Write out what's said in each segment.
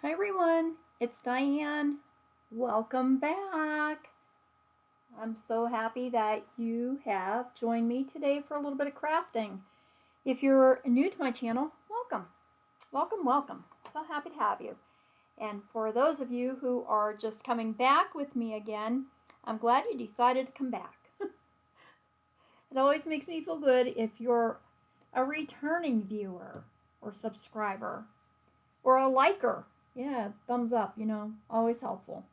Hi everyone, it's Diane. Welcome back. I'm so happy that you have joined me today for a little bit of crafting. If you're new to my channel, welcome. Welcome, welcome. So happy to have you. And for those of you who are just coming back with me again, I'm glad you decided to come back. It always makes me feel good if you're a returning viewer or subscriber or a liker. Yeah, thumbs up, always helpful.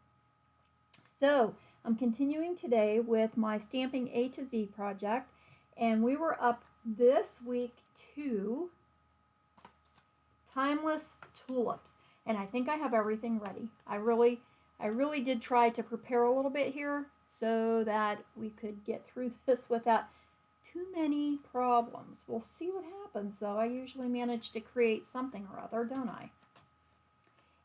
So I'm continuing today with my Stamping A to Z project, and we were up this week to Timeless Tulips, and I think I have everything ready. I really did try to prepare a little bit here so that we could get through this without too many problems. We'll see what happens, though. I usually manage to create something or other, don't I?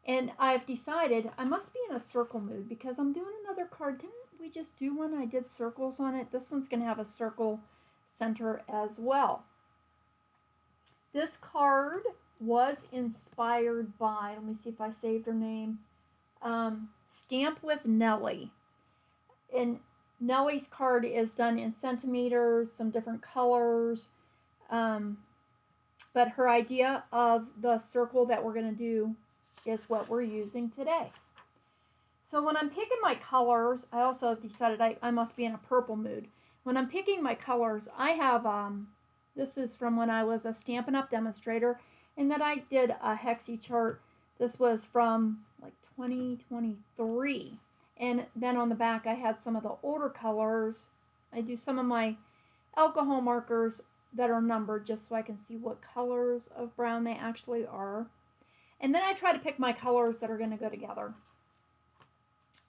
And I've decided I must be in a circle mood because I'm doing another card. Didn't we just do one? I did circles on it. This one's going to have a circle center as well. This card was inspired by, let me see if I saved her name, Stamp with Nellie. And Nellie's card is done in centimeters, some different colors. But her idea of the circle that we're going to do is what we're using today. So when I'm picking my colors, I also have decided I must be in a purple mood. When I'm picking my colors, I have, this is from when I was a Stampin' Up! Demonstrator, and then I did a hexie chart. This was from like 2023. And then on the back, I had some of the older colors. I do some of my alcohol markers that are numbered just so I can see what colors of brown they actually are. And then I try to pick my colors that are going to go together.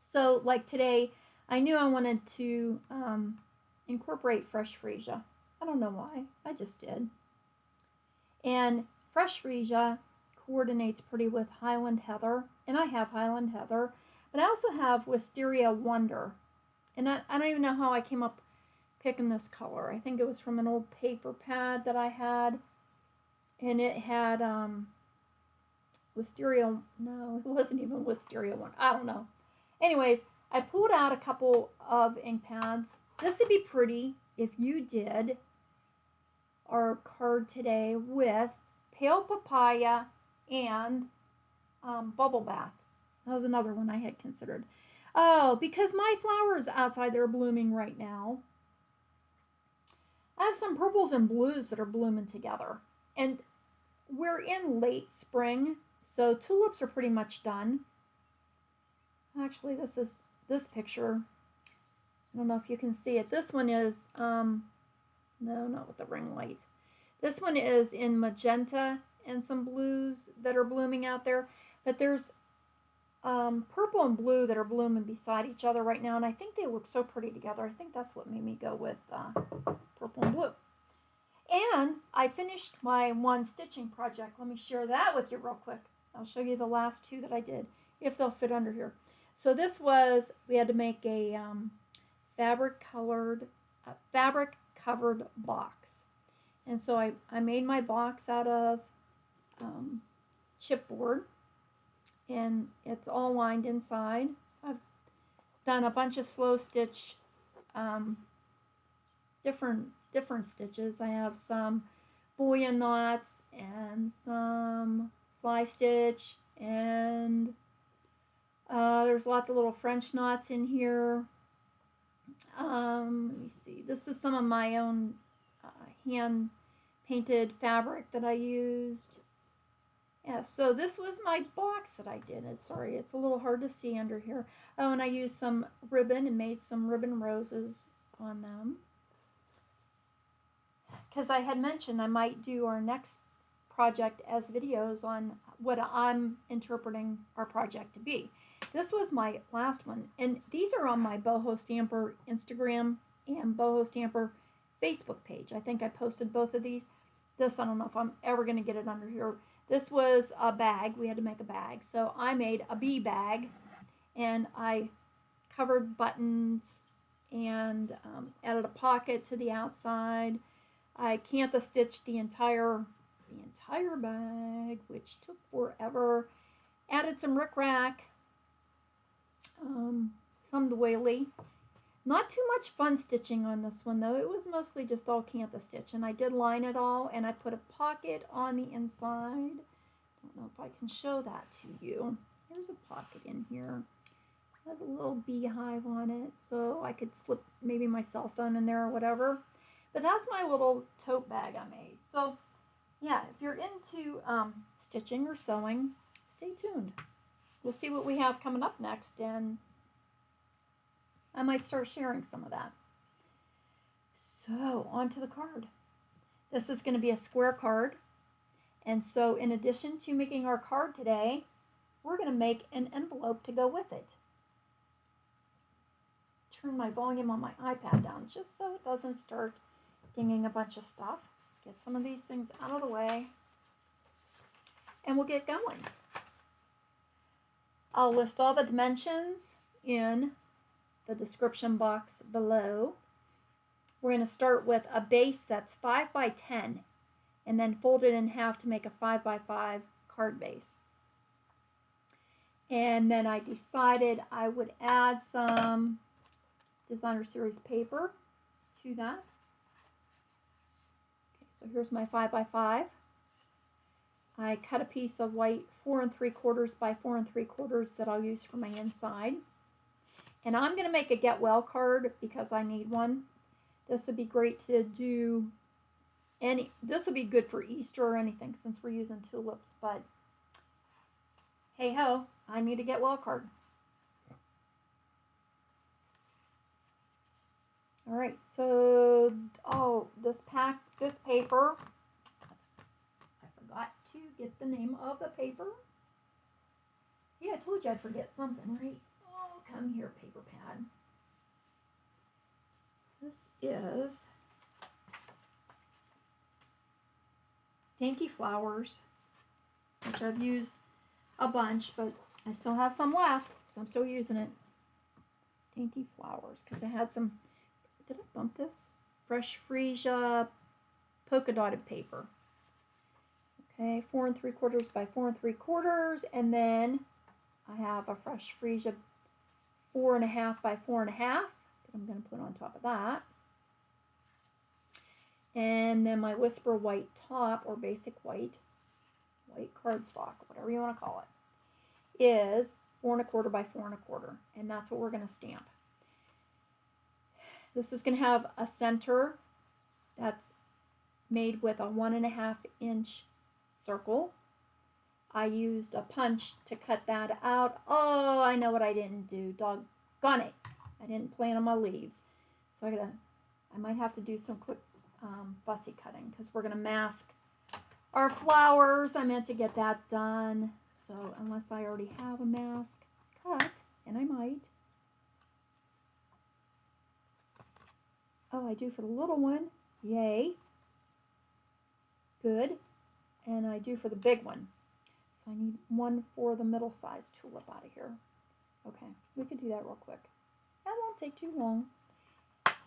So like today, I knew I wanted to incorporate fresh freesia. I don't know why, I just did. And fresh freesia coordinates pretty with Highland Heather, and I have Highland Heather, but I also have Wisteria Wonder. And I don't even know how I came up picking this color. I think it was from an old paper pad that I had, and it had Wisteria, no, it wasn't even Wisteria one. I don't know. Anyways, I pulled out a couple of ink pads. This would be pretty if you did our card today with Pale Papaya and Bubble Bath. That was another one I had considered. Oh, because my flowers outside, they're blooming right now. I have some purples and blues that are blooming together. And we're in late spring, so tulips are pretty much done. Actually, this picture. I don't know if you can see it. This one is, no, not with the ring light. This one is in magenta and some blues that are blooming out there. But there's purple and blue that are blooming beside each other right now, and I think they look so pretty together. I think that's what made me go with purple and blue. And I finished my one stitching project. Let me share that with you real quick. I'll show you the last two that I did, if they'll fit under here. So this was, we had to make a fabric covered box. And so I made my box out of chipboard, and it's all lined inside. I've done a bunch of slow stitch, different stitches. I have some bullion knots and some fly stitch, and there's lots of little French knots in here. Let me see. This is some of my own hand painted fabric that I used. Yeah, so this was my box that I did. Sorry, it's a little hard to see under here. Oh, and I used some ribbon and made some ribbon roses on them. Because I had mentioned I might do our next project as videos on what I'm interpreting our project to be. This was my last one, and these are on my Boho Stamper Instagram and Boho Stamper Facebook page. I think I posted both of these. This, I don't know if I'm ever going to get it under here. This was a bag. We had to make a bag. So I made a bee bag, and I covered buttons and added a pocket to the outside. I cantha stitched the entire bag, which took forever. Added some rickrack, some doily. Not too much fun stitching on this one though. It was mostly just all Cantha stitch, and I did line it all, and I put a pocket on the inside. Don't know if I can show that to you. There's a pocket in here. It has a little beehive on it, so I could slip maybe my cell phone in there or whatever. But that's my little tote bag I made. So yeah, if you're into stitching or sewing, stay tuned. We'll see what we have coming up next, and I might start sharing some of that. So on to the card. This is going to be a square card. And so in addition to making our card today, we're going to make an envelope to go with it. Turn my volume on my iPad down just so it doesn't start dinging a bunch of stuff. Get some of these things out of the way, and we'll get going. I'll list all the dimensions in the description box below. We're going to start with a base that's 5 by 10 and then fold it in half to make a 5 by 5 card base. And then I decided I would add some Designer Series paper to that. Okay, so here's my 5 by 5. I cut a piece of white 4 3/4 by 4 3/4 that I'll use for my inside. And I'm going to make a get well card because I need one. This would be great to do this would be good for Easter or anything since we're using tulips, but hey ho, I need a get well card. All right, so this paper, I forgot to get the name of the paper. Yeah, I told you I'd forget something, right? Oh, come here, paper pad. This is Dainty Flowers, which I've used a bunch, but I still have some left, so I'm still using it. Dainty Flowers, because I had some, did I bump this? Fresh Freesia polka dotted paper. Okay, 4 3/4 by 4 3/4, and then I have a Fresh Freesia 4 1/2 by 4 1/2 that I'm going to put on top of that. And then my Whisper white top, or basic white cardstock, whatever you want to call it, is 4 1/4 by 4 1/4, and that's what we're going to stamp. This is going to have a center that's made with a 1 1/2 inch circle. I used a punch to cut that out. Oh, I know what I didn't do. Doggone it. I didn't plan on my leaves. So I might have to do some quick fussy cutting because we're going to mask our flowers. I meant to get that done. So unless I already have a mask cut, and I might. Oh, I do for the little one. Yay. Good. And I do for the big one. So I need one for the middle-sized tulip out of here. Okay, we could do that real quick. That won't take too long.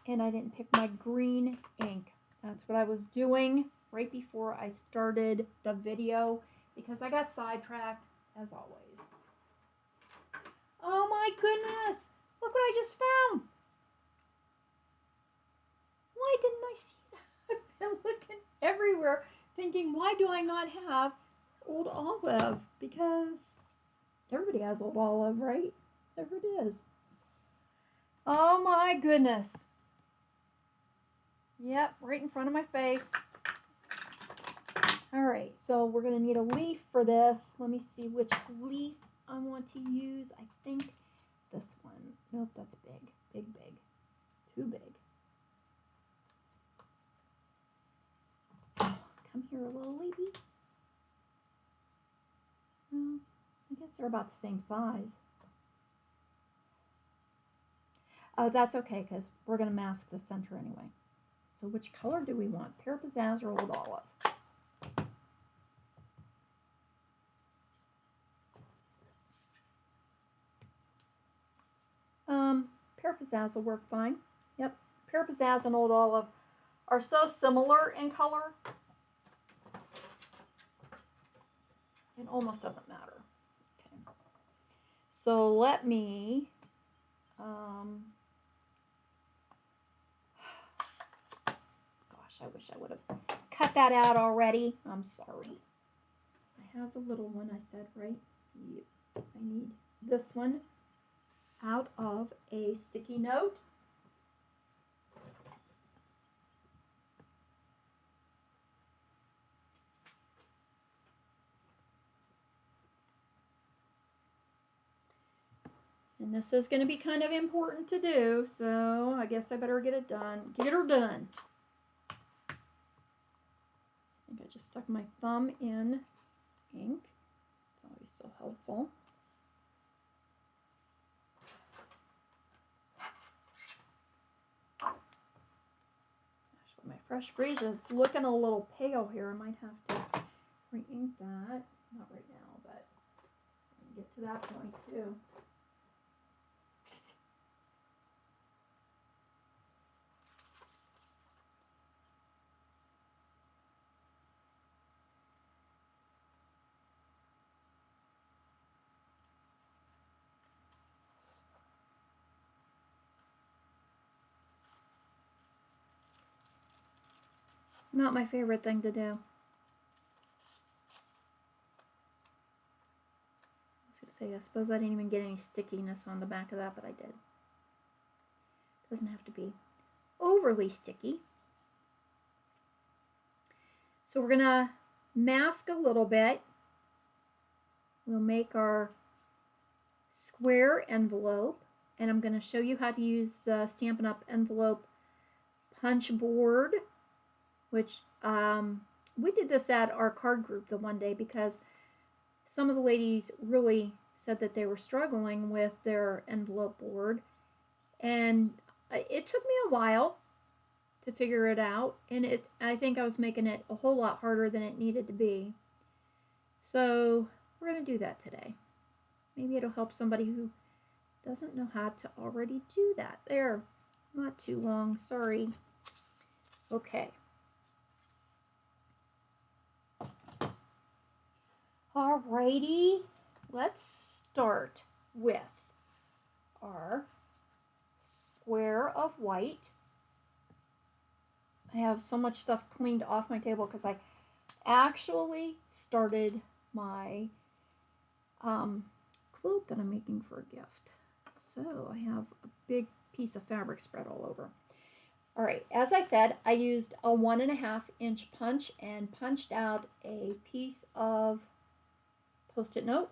And I didn't pick my green ink. That's what I was doing right before I started the video because I got sidetracked, as always. Oh my goodness! Look what I just found! Why didn't I see that? I've been looking everywhere thinking, why do I not have Old Olive? Because everybody has Old Olive, right? There it is. Oh my goodness. Yep, right in front of my face. All right, so we're going to need a leaf for this. Let me see which leaf I want to use. I think this one. Nope, that's big. Big. Too big. Oh, come here, little lady. I guess they're about the same size. Oh, that's okay, because we're going to mask the center anyway. So which color do we want? Pear Pizzazz or Old Olive? Pear Pizzazz will work fine. Yep, Pear Pizzazz and Old Olive are so similar in color. It almost doesn't matter. Okay. So let me, gosh, I wish I would have cut that out already. I'm sorry. I have the little one I said, right? Yep. I need this one out of a sticky note. And this is going to be kind of important to do, so I guess I better get it done. Get her done. I think I just stuck my thumb in ink. It's always so helpful. Gosh, my fresh Freesia is looking a little pale here. I might have to re-ink that. Not right now, but I'll get to that point too. Not my favorite thing to do. I was going to say, I suppose I didn't even get any stickiness on the back of that, but I did. Doesn't have to be overly sticky. So we're going to mask a little bit. We'll make our square envelope, and I'm going to show you how to use the Stampin' Up! Envelope punch board, which we did this at our card group the one day because some of the ladies really said that they were struggling with their envelope board, and it took me a while to figure it out, and I think I was making it a whole lot harder than it needed to be. So we're going to do that today. Maybe it'll help somebody who doesn't know how to already do that. There, not too long, sorry. Okay. Alrighty, let's start with our square of white. I have so much stuff cleaned off my table because I actually started my quilt that I'm making for a gift. So I have a big piece of fabric spread all over. All right, as I said, I used a 1.5 inch punch and punched out a piece of Post-it note.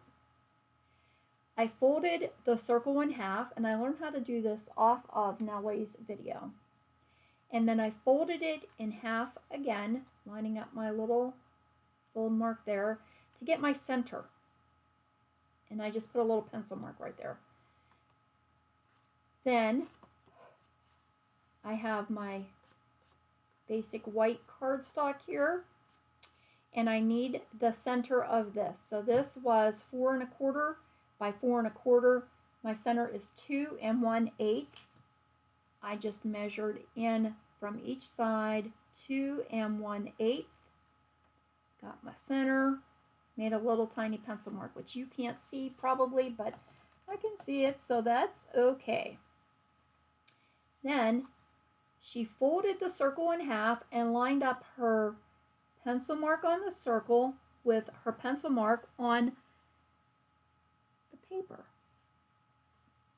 I folded the circle in half, and I learned how to do this off of Nellie's video. And then I folded it in half again, lining up my little fold mark there to get my center. And I just put a little pencil mark right there. Then I have my basic white cardstock here. And I need the center of this. So this was 4 1/4 by 4 1/4. My center is 2 1/8. I just measured in from each side 2 1/8. Got my center. Made a little tiny pencil mark, which you can't see probably, but I can see it, so that's okay. Then she folded the circle in half and lined up her pencil mark on the circle with her pencil mark on the paper.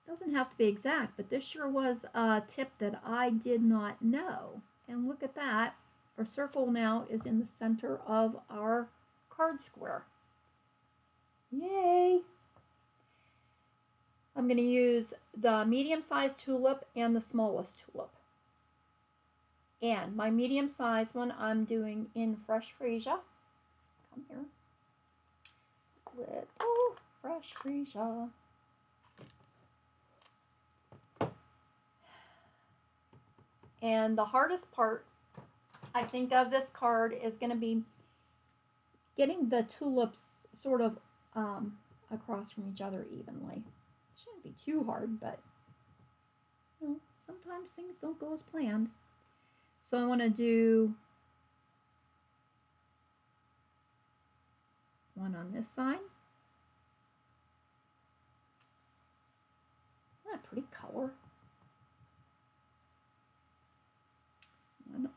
Doesn't have to be exact, but this sure was a tip that I did not know. And look at that. Our circle now is in the center of our card square. Yay! I'm going to use the medium-sized tulip and the smallest tulip. And my medium-sized one I'm doing in Fresh Freesia. Come here. Little Fresh Freesia. And the hardest part, I think, of this card is going to be getting the tulips sort of across from each other evenly. It shouldn't be too hard, but you know, sometimes things don't go as planned. So I want to do one on this side.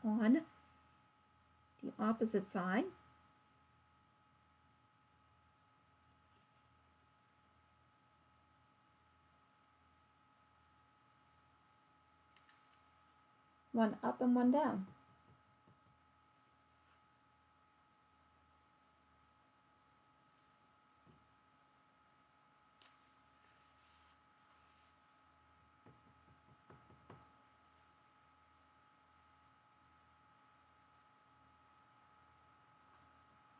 on the opposite side. One up and one down.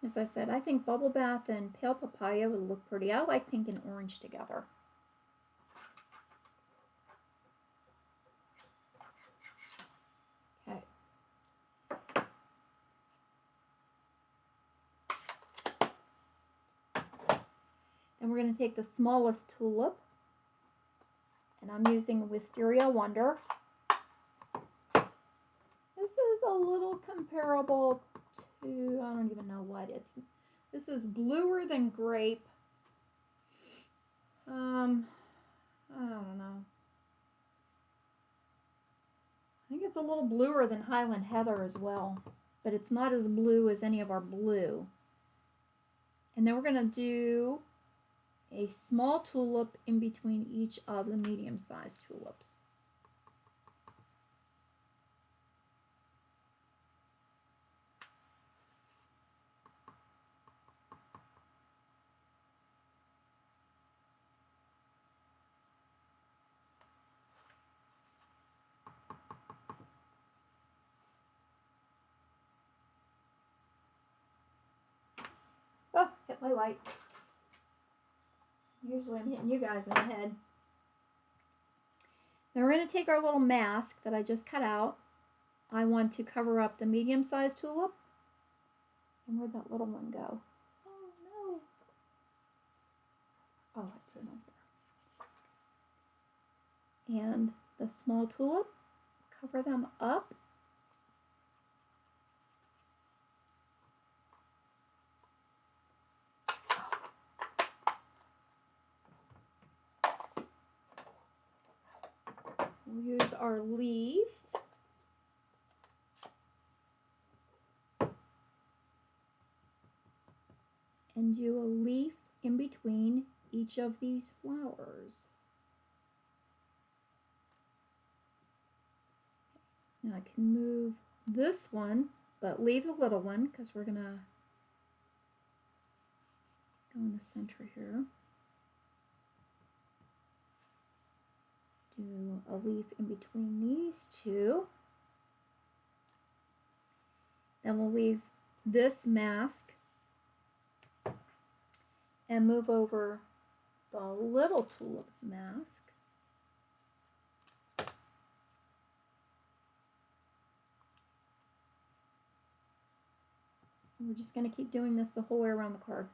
As I said, I think Bubble Bath and Pale Papaya would look pretty. I like pink and orange together. Okay. Then we're going to take the smallest tulip, and I'm using Wisteria Wonder. This is a little comparable to, I don't even know what it's. This is bluer than grape. I don't know. I think it's a little bluer than Highland Heather as well, but it's not as blue as any of our blue. And then we're going to do a small tulip in between each of the medium-sized tulips. Oh, hit my light. Usually I'm hitting you guys in the head. Now we're going to take our little mask that I just cut out. I want to cover up the medium-sized tulip. And where'd that little one go? Oh, no. Oh, I put it on there. And the small tulip, cover them up. We'll use our leaf. And do a leaf in between each of these flowers. Now I can move this one, but leave the little one because we're going to go in the center here. Do a leaf in between these two. Then we'll leave this mask and move over the little tulip mask. And we're just going to keep doing this the whole way around the card.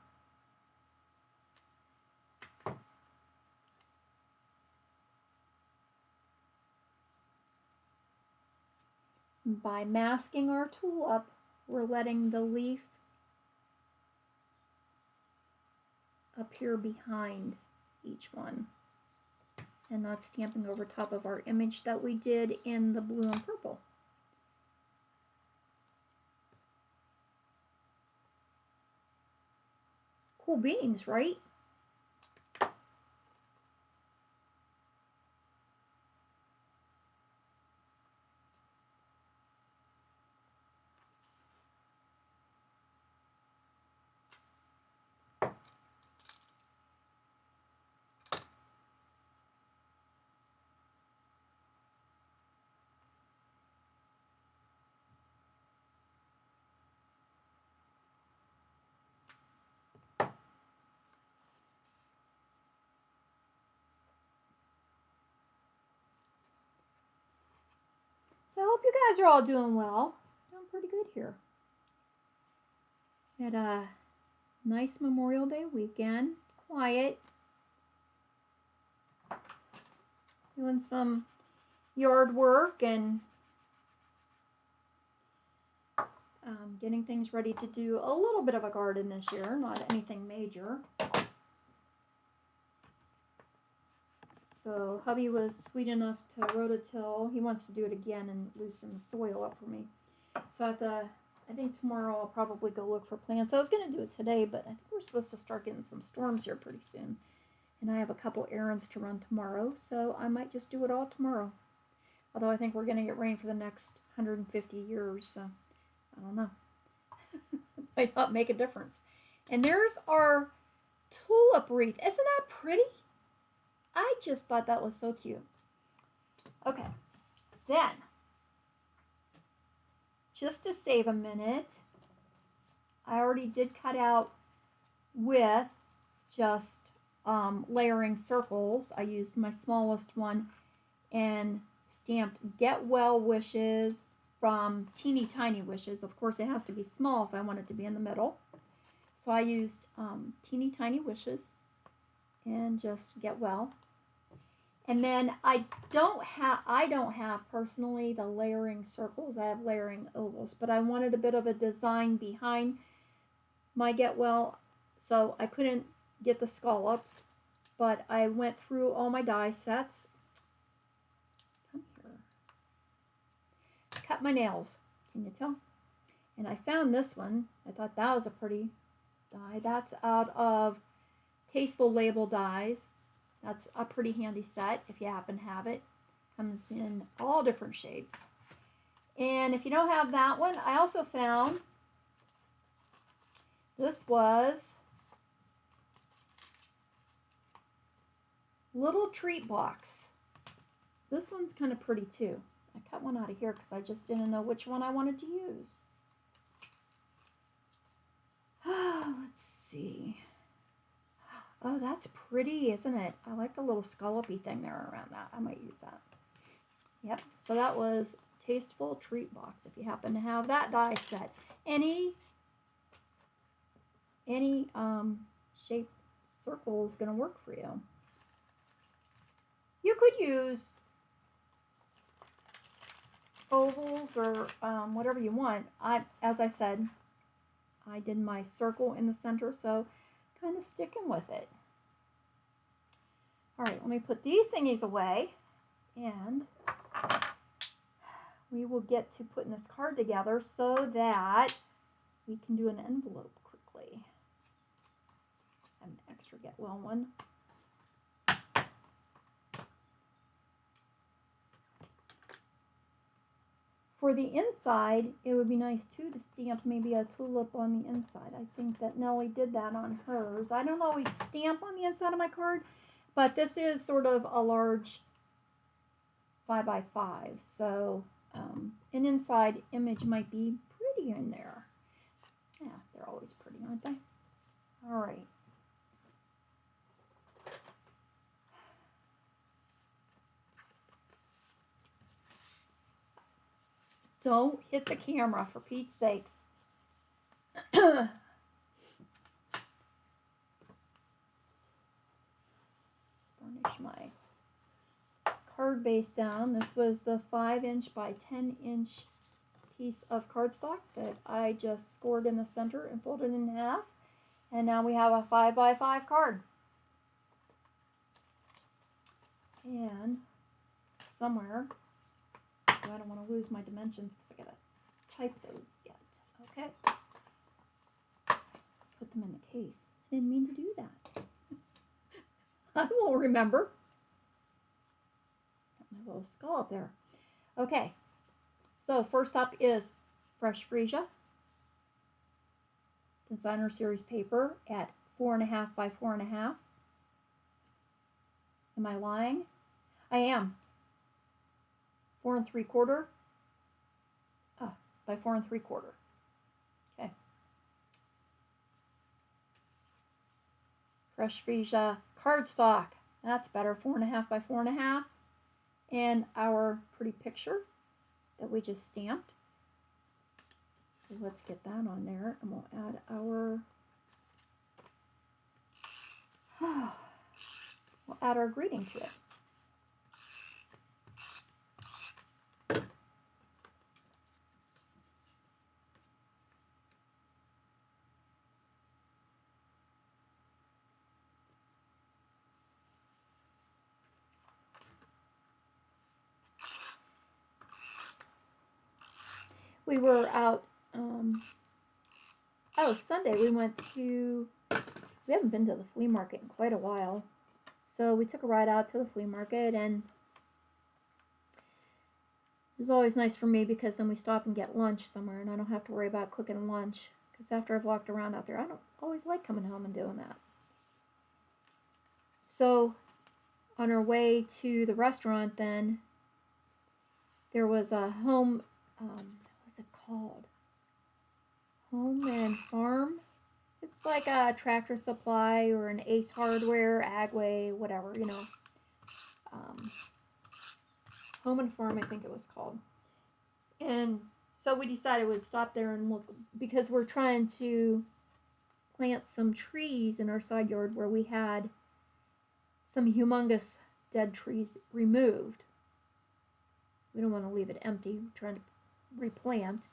By masking our tulip, we're letting the leaf appear behind each one. And that's stamping over top of our image that we did in the blue and purple. Cool beans, right? So I hope you guys are all doing well. Doing pretty good here. Had a nice Memorial Day weekend. Quiet. Doing some yard work and getting things ready to do a little bit of a garden this year. Not anything major. So hubby was sweet enough to rototill. He wants to do it again and loosen the soil up for me. So I think tomorrow I'll probably go look for plants. I was going to do it today, but I think we're supposed to start getting some storms here pretty soon. And I have a couple errands to run tomorrow, so I might just do it all tomorrow. Although I think we're going to get rain for the next 150 years, so I don't know. Might not make a difference. And there's our tulip wreath. Isn't that pretty? I just thought that was so cute. Okay, then, just to save a minute, I already did cut out with just layering circles. I used my smallest one and stamped Get Well Wishes from Teeny Tiny Wishes. Of course, it has to be small if I want it to be in the middle. So I used Teeny Tiny Wishes and just Get Well. And then I don't have personally the layering circles. I have layering ovals, but I wanted a bit of a design behind my Get Well, so I couldn't get the scallops, but I went through all my die sets. Come here. Cut my nails. Can you tell? And I found this one. I thought that was a pretty die. That's out of Tasteful label dies. That's a pretty handy set if you happen to have it. Comes in all different shapes. And if you don't have that one, I also found this was Little Treat Box. This one's kind of pretty too. I cut one out of here because I just didn't know which one I wanted to use. Let's see. Oh, that's pretty, isn't it? I like the little scallopy thing there around that. I might use that. Yep, so that was Tasteful Treat Box. If you happen to have that die set. Any shape circle is going to work for you. You could use ovals or whatever you want. As I said, I did my circle in the center, so kind of sticking with it. All right, let me put these thingies away, and we will get to putting this card together so that we can do an envelope quickly. I have an extra Get Well one. For the inside, it would be nice too to stamp maybe a tulip on the inside. I think that Nellie did that on hers. I don't always stamp on the inside of my card, but this is sort of a large 5x5, so an inside image might be pretty in there. Yeah, they're always pretty, aren't they? All right. Don't hit the camera, for Pete's sakes. Burnish my card base down. This was the 5" by 10" piece of cardstock that I just scored in the center and folded in half. And now we have a 5x5 card. And somewhere, I don't want to lose my dimensions because I gotta type those yet. Okay. Put them in the case. I didn't mean to do that. I won't remember. Got my little skull up there. Okay. So first up is Fresh Freesia. Designer Series paper at 4.5 by 4.5. Am I lying? I am. 4 3/4 by 4 3/4. Okay. Fresh Freesia cardstock. That's better. 4.5 by 4.5. And our pretty picture that we just stamped. So let's get that on there, and we'll add our greeting to it. we were out, Sunday we haven't been to the flea market in quite a while. So we took a ride out to the flea market, and it was always nice for me because then we stop and get lunch somewhere, and I don't have to worry about cooking lunch. Because after I've walked around out there, I don't always like coming home and doing that. So on our way to the restaurant then, there was a home, what was it called? Home and Farm. It's like a Tractor Supply or an Ace Hardware, Agway, whatever, you know. Home and Farm, I think it was called. And so we decided we'd stop there and look, because we're trying to plant some trees in our side yard where we had some humongous dead trees removed. We don't want to leave it empty. We're trying to replant.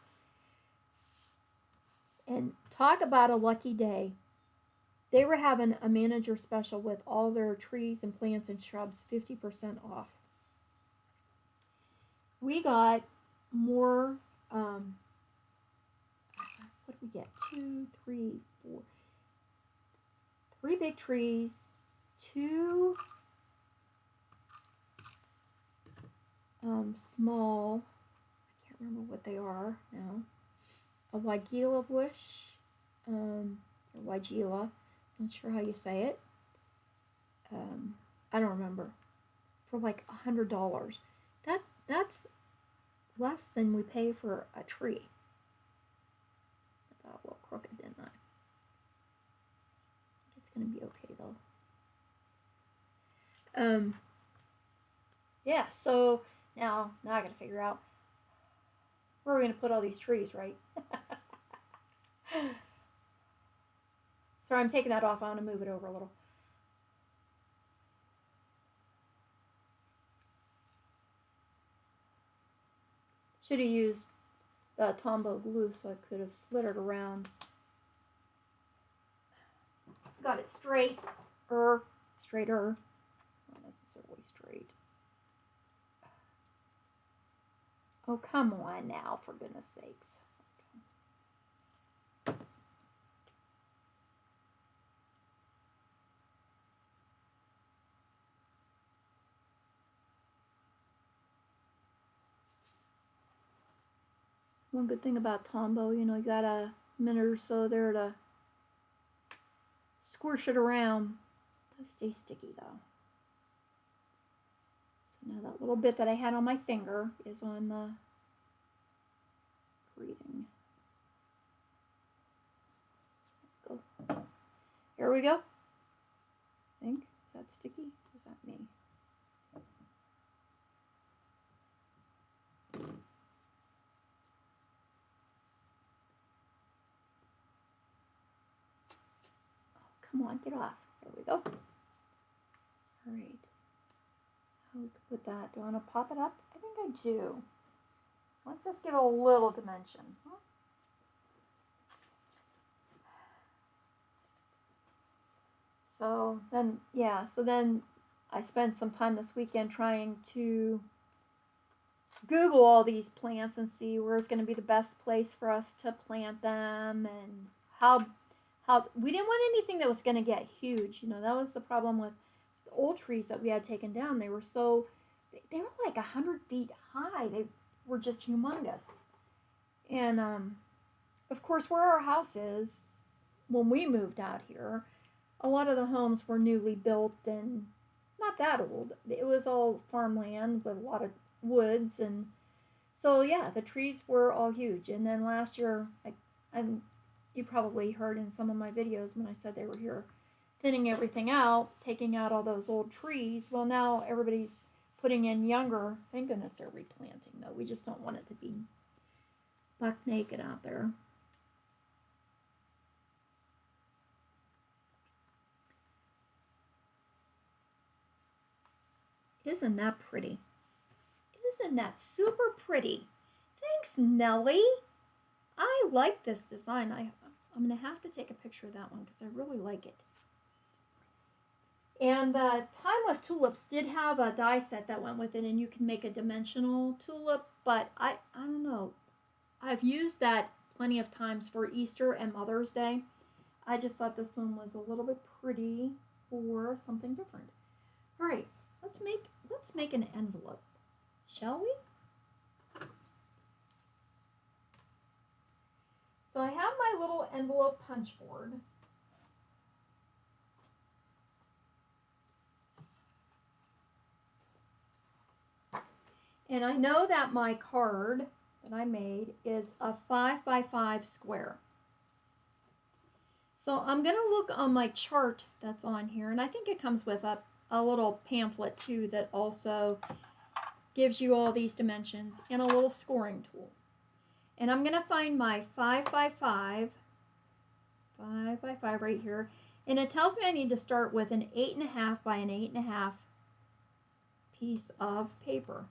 And talk about a lucky day. They were having a manager special with all their trees and plants and shrubs 50% off. We got more, what did we get? 2, 3, 4. 3 big trees, 2 small, I can't remember what they are now. A Weigela bush, or Weigela, not sure how you say it. I don't remember. For like $100. That's less than we pay for a tree. I got a little crooked, didn't I? It's gonna be okay though. Yeah. So now I gotta figure out where we're gonna put all these trees, right? Sorry, I'm taking that off. I want to move it over a little. Should have used the Tombow glue so I could have slid it around. Got it straighter, not necessarily straight. Oh, come on now, for goodness sakes. One good thing about Tombow, you know, you got a minute or so there to squish it around. It does stay sticky though. So now that little bit that I had on my finger is on the greeting. Go. Here we go. I think. Is that sticky? Or is that me? Come on, get off. There we go. All right. How we put that? Do I want to pop it up? I think I do. Let's just give it a little dimension. So then, yeah, so then I spent some time this weekend trying to Google all these plants and see where's going to be the best place for us to plant them, and how we didn't want anything that was going to get huge. You know, that was the problem with the old trees that we had taken down. They were like 100 feet high. They were just humongous. And of course, where our house is, when we moved out here, a lot of the homes were newly built and not that old. It was all farmland with a lot of woods, and so yeah, the trees were all huge. And then last year, you probably heard in some of my videos when I said they were here thinning everything out, taking out all those old trees. Well, now everybody's putting in younger. Thank goodness they're replanting, though. We just don't want it to be buck naked out there. Isn't that pretty? Isn't that super pretty? Thanks, Nellie. I like this design. I'm going to have to take a picture of that one because I really like it. And Timeless Tulips did have a die set that went with it, and you can make a dimensional tulip, but I don't know. I've used that plenty of times for Easter and Mother's Day. I just thought this one was a little bit pretty for something different. All right, let's make an envelope, shall we? So I have my little envelope punch board. And I know that my card that I made is a 5 by 5 square. So I'm going to look on my chart that's on here, and I think it comes with a little pamphlet too that also gives you all these dimensions and a little scoring tool. And I'm going to find my 5 by 5 right here, and it tells me I need to start with an 8.5 by an 8.5 piece of paper.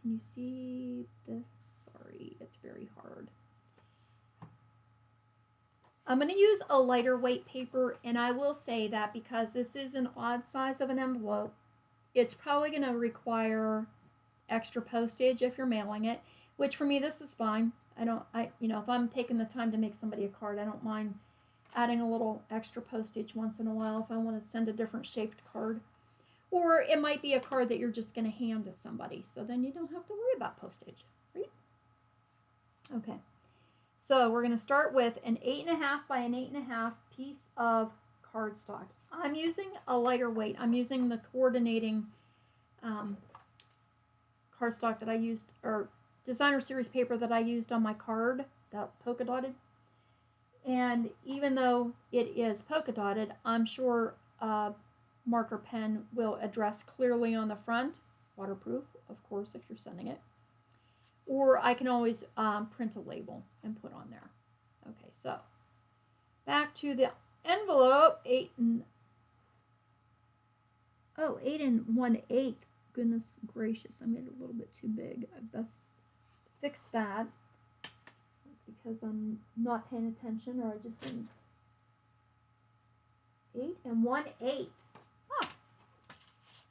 Can you see this? Sorry, it's very hard. I'm going to use a lighter weight paper, and I will say that because this is an odd size of an envelope, it's probably going to require extra postage if you're mailing it, which for me this is fine. If I'm taking the time to make somebody a card, I don't mind adding a little extra postage once in a while if I want to send a different shaped card. Or it might be a card that you're just going to hand to somebody, so then you don't have to worry about postage, right? Okay, so we're going to start with an 8.5 by an 8.5 piece of cardstock. I'm using a lighter weight. I'm using the coordinating cardstock that I used, or designer series paper that I used on my card, that polka dotted. And even though it is polka dotted, I'm sure marker pen will address clearly on the front, waterproof, of course, if you're sending it. Or I can always print a label and put on there. Okay, so back to the envelope, 8 1/8. Goodness gracious, I made it a little bit too big. I best fix that. That's because I'm not paying attention, or I just didn't. 8 1/8. Huh.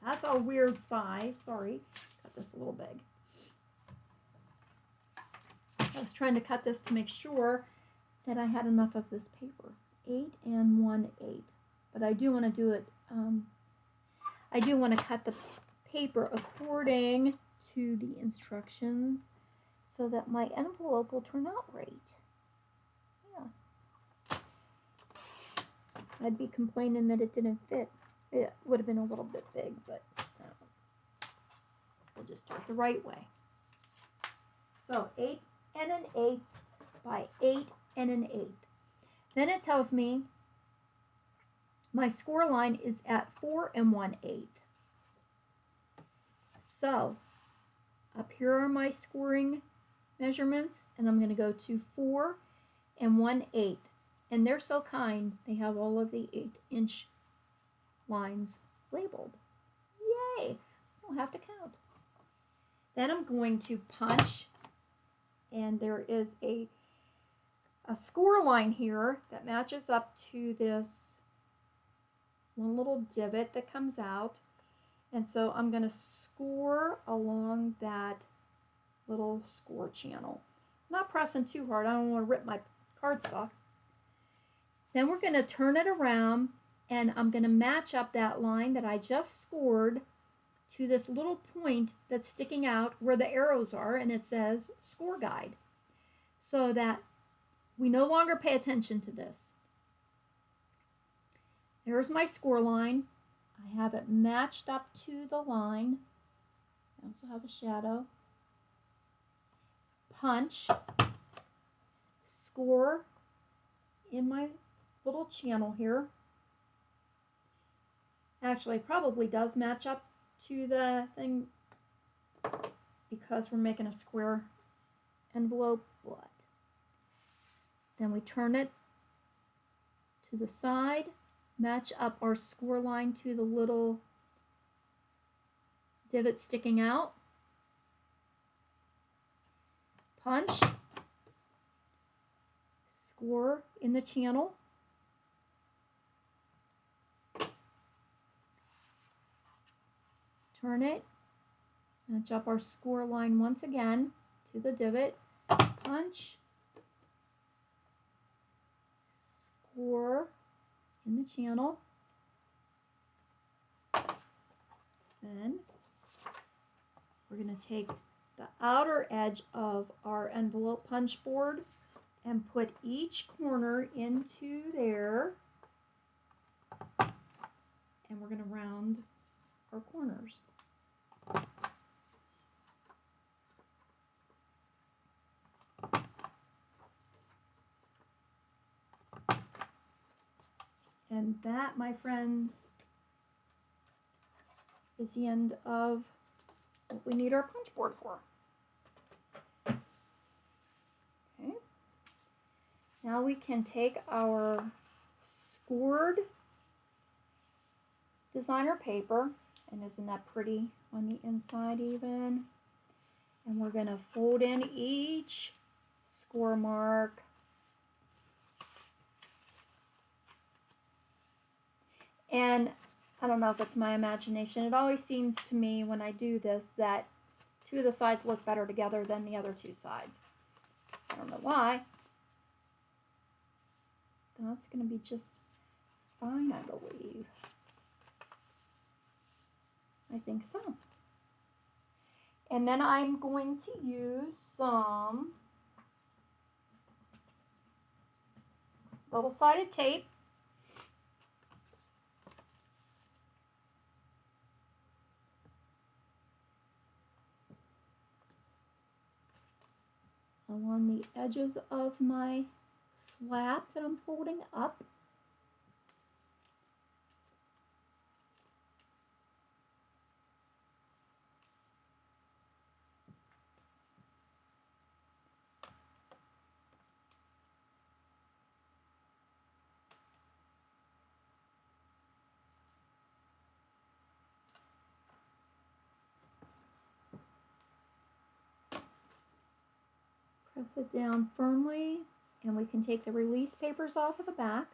That's a weird size. Sorry, cut this a little big. I was trying to cut this to make sure that I had enough of this paper. 8 1/8. But I do want to do it, I do want to cut the paper according to the instructions so that my envelope will turn out right. Yeah. I'd be complaining that it didn't fit. It would have been a little bit big, but we'll just do it the right way. So 8 1/8 by 8 1/8. Then it tells me my score line is at 4 1/8. So up here are my scoring measurements, and I'm going to go to 4 1/8. And they're so kind, they have all of the 8-inch lines labeled. Yay! I don't have to count. Then I'm going to punch, and there is a score line here that matches up to this one little divot that comes out. And so I'm going to score along that little score channel. I'm not pressing too hard. I don't want to rip my cardstock. Then we're going to turn it around, and I'm going to match up that line that I just scored to this little point that's sticking out where the arrows are, and it says score guide, so that we no longer pay attention to this. There's my score line. I have it matched up to the line. I also have a shadow. Punch, score in my little channel here. Actually, it probably does match up to the thing because we're making a square envelope, but then we turn it to the side, match up our score line to the little divot sticking out, punch, score in the channel, turn it, match up our score line once again to the divot, punch, score in the channel, then we're going to take the outer edge of our envelope punch board and put each corner into there, and we're going to round our corners. And that, my friends, is the end of what we need our punch board for. Okay. Now we can take our scored designer paper, and isn't that pretty on the inside even? And we're going to fold in each score mark. And I don't know if it's my imagination. It always seems to me when I do this that two of the sides look better together than the other two sides. I don't know why. That's going to be just fine, I believe. I think so. And then I'm going to use some double-sided tape. Along the edges of my flap that I'm folding up. Press it down firmly, and we can take the release papers off of the back.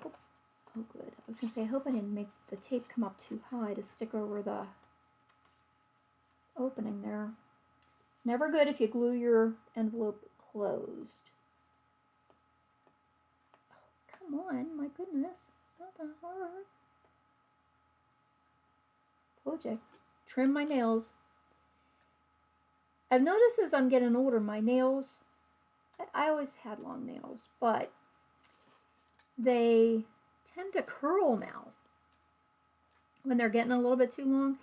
Oh good, I was going to say, I hope I didn't make the tape come up too high to stick over the opening there. It's never good if you glue your envelope closed. Oh, come on, my goodness, not that hard. Told you, trim my nails. I've noticed as I'm getting older, my nails, I always had long nails, but they tend to curl now. When they're getting a little bit too long,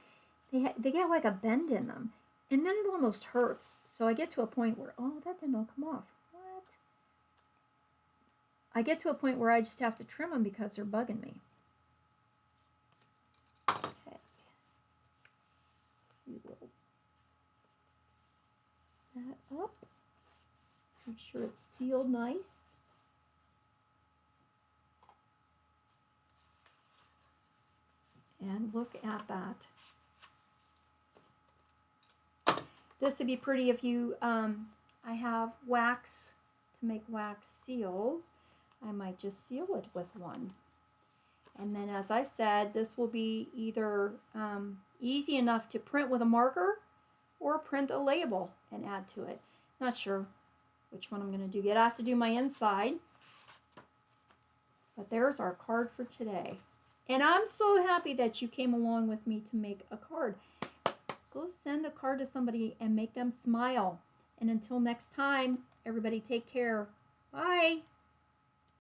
they get like a bend in them, and then it almost hurts. So I get to a point where, oh, that didn't all come off. What? I get to a point where I just have to trim them because they're bugging me. That up. Make sure it's sealed nice. And look at that. This would be pretty if you, I have wax to make wax seals. I might just seal it with one. And then, as I said, this will be either easy enough to print with a marker or print a label and add to it. Not sure which one I'm going to do yet. I have to do my inside. But there's our card for today. And I'm so happy that you came along with me to make a card. Go send a card to somebody and make them smile. And until next time, everybody take care. Bye.